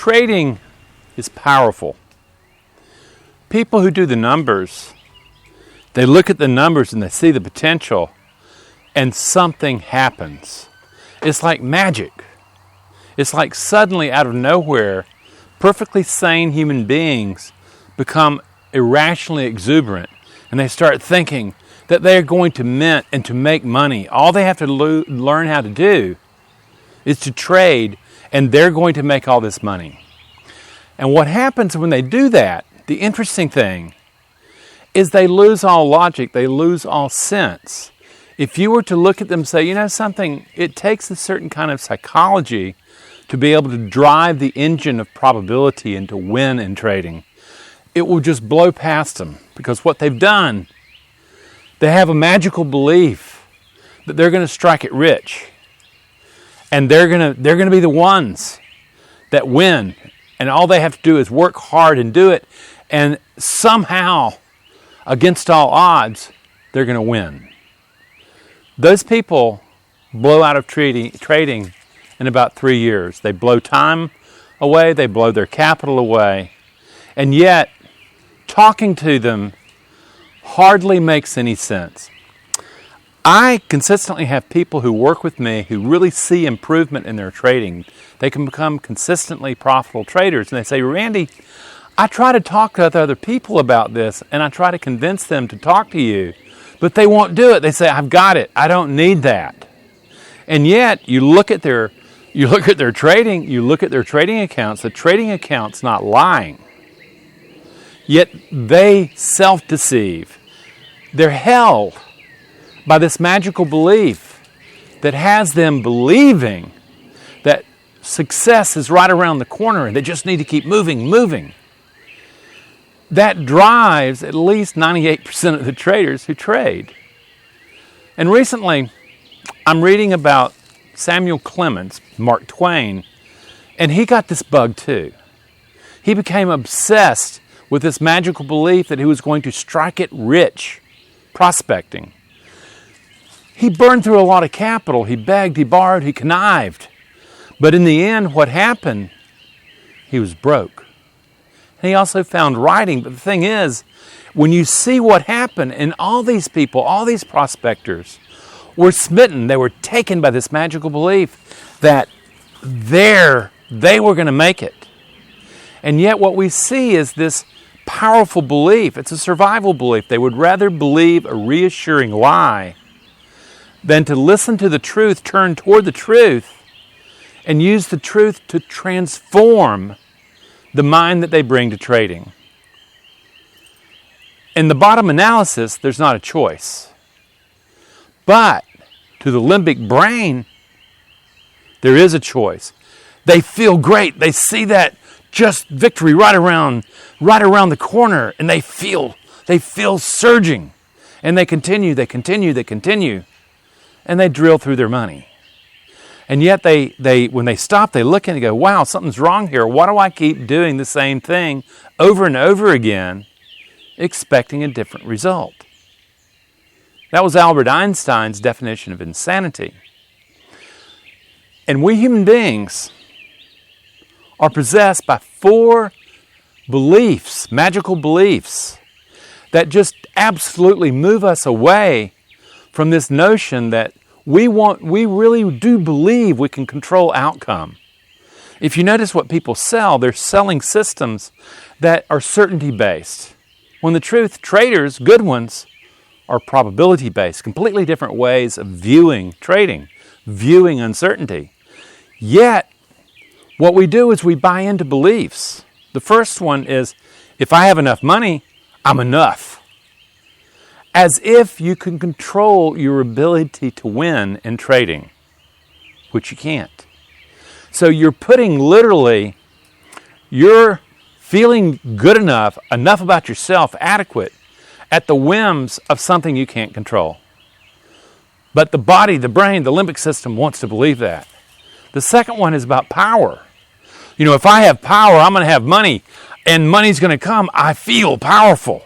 Trading is powerful. People who do the numbers, they look at the numbers and they see the potential, and something happens. It's like magic. It's like suddenly out of nowhere, perfectly sane human beings become irrationally exuberant, and they start thinking that they are going to mint and to make money. All they have to learn how to do is to trade, and they're going to make all this money. And what happens when they do that, the interesting thing, is they lose all logic, they lose all sense. If you were to look at them and say, you know something, it takes a certain kind of psychology to be able to drive the engine of probability and to win in trading, it will just blow past them. Because what they've done, they have a magical belief that they're going to strike it rich. And they're going to be the ones that win. And all they have to do is work hard and do it. And somehow, against all odds, they're going to win. Those people blow out of trading in about 3 years. They blow time away, they blow their capital away, and yet talking to them hardly makes any sense. I consistently have people who work with me who really see improvement in their trading. They can become consistently profitable traders, and they say, Randy, I try to talk to other people about this, and I try to convince them to talk to you, but they won't do it. They say, I've got it. I don't need that. And yet, you look at their trading, you look at their trading accounts, the trading account's not lying. Yet they self-deceive. They're held by this magical belief that has them believing that success is right around the corner and they just need to keep moving. That drives at least 98% of the traders who trade. And recently, I'm reading about Samuel Clemens, Mark Twain, and he got this bug too. He became obsessed with this magical belief that he was going to strike it rich, prospecting. He burned through a lot of capital. He begged, he borrowed, he connived. But in the end, what happened? He was broke. And he also found writing. But the thing is, when you see what happened, and all these people, all these prospectors were smitten. They were taken by this magical belief that they were going to make it. And yet what we see is this powerful belief. It's a survival belief. They would rather believe a reassuring lie than to listen to the truth, turn toward the truth, and use the truth to transform the mind that they bring to trading. In the bottom analysis, there's not a choice. But to the limbic brain, there is a choice. They feel great. They see that just victory right around the corner, and they feel surging. And they continue, and they drill through their money. And yet they when they stop, they look and they go, wow, something's wrong here. Why do I keep doing the same thing over and over again, expecting a different result? That was Albert Einstein's definition of insanity. And we human beings are possessed by 4 beliefs, magical beliefs, that just absolutely move us away from this notion that we really do believe we can control outcome. If you notice what people sell, they're selling systems that are certainty-based. When the truth, traders, good ones, are probability-based, completely different ways of viewing trading, viewing uncertainty. Yet, what we do is we buy into beliefs. The first one is, if I have enough money, I'm enough. As if you can control your ability to win in trading, which you can't. So you're putting literally, you're feeling good enough about yourself, adequate, at the whims of something you can't control. But the body, the brain, the limbic system wants to believe that. The second one is about power. You know, if I have power, I'm going to have money, and money's going to come. I feel powerful.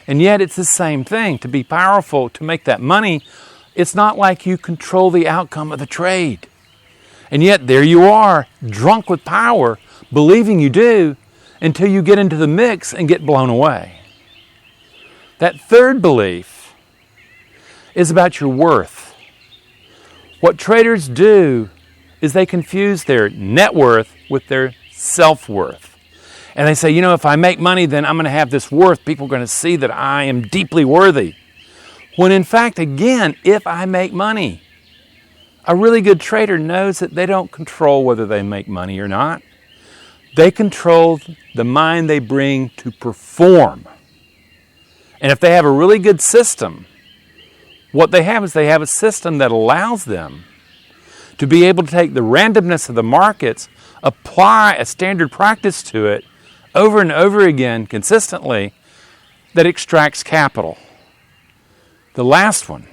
And yet it's the same thing. To be powerful, to make that money, it's not like you control the outcome of the trade. And yet there you are, drunk with power, believing you do until you get into the mix and get blown away. That third belief is about your worth. What traders do is they confuse their net worth with their self-worth. And they say, if I make money, then I'm going to have this worth. People are going to see that I am deeply worthy. When in fact, again, if I make money, a really good trader knows that they don't control whether they make money or not. They control the mind they bring to perform. And if they have a really good system, what they have is they have a system that allows them to be able to take the randomness of the markets, apply a standard practice to it over and over again consistently that extracts capital. The last one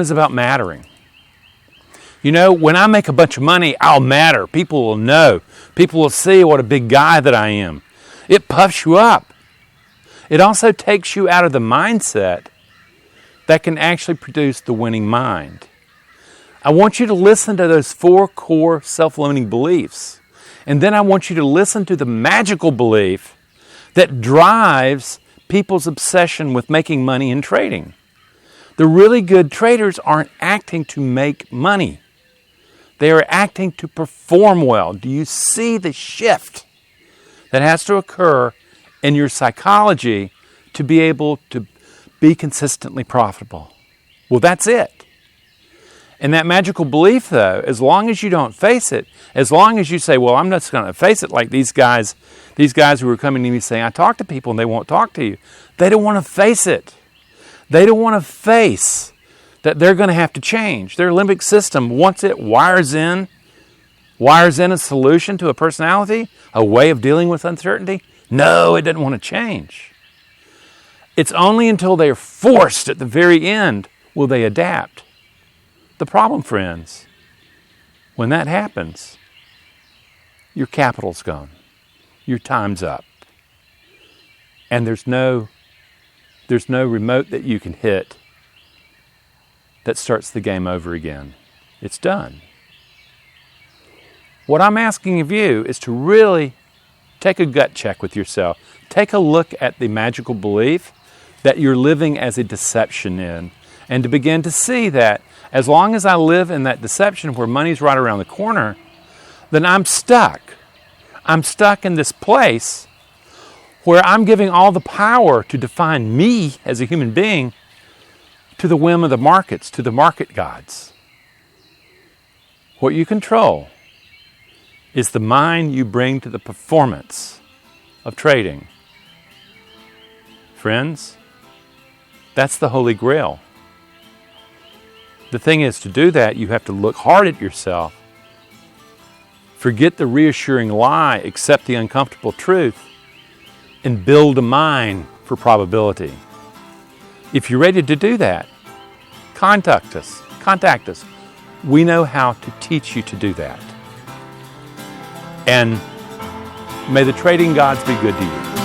is about mattering. When I make a bunch of money, I'll matter. People will know. People will see what a big guy that I am. It puffs you up. It also takes you out of the mindset that can actually produce the winning mind. I want you to listen to those 4 core self-limiting beliefs. And then I want you to listen to the magical belief that drives people's obsession with making money in trading. The really good traders aren't acting to make money. They are acting to perform well. Do you see the shift that has to occur in your psychology to be able to be consistently profitable? Well, that's it. And that magical belief, though, as long as you don't face it, as long as you say, well, I'm not going to face it like these guys who are coming to me saying, I talk to people and they won't talk to you. They don't want to face it. They don't want to face that they're going to have to change. Their limbic system, once it wires in a solution to a personality, a way of dealing with uncertainty, no, it doesn't want to change. It's only until they are forced at the very end will they adapt. The problem, friends, when that happens, your capital's gone. Your time's up. And there's no remote that you can hit that starts the game over again. It's done. What I'm asking of you is to really take a gut check with yourself. Take a look at the magical belief that you're living as a deception in, and to begin to see that as long as I live in that deception where money's right around the corner, then I'm stuck. I'm stuck in this place where I'm giving all the power to define me as a human being to the whim of the markets, to the market gods. What you control is the mind you bring to the performance of trading. Friends, that's the Holy Grail. The thing is, to do that, you have to look hard at yourself, forget the reassuring lie, accept the uncomfortable truth, and build a mind for probability. If you're ready to do that, contact us. We know how to teach you to do that. And may the trading gods be good to you.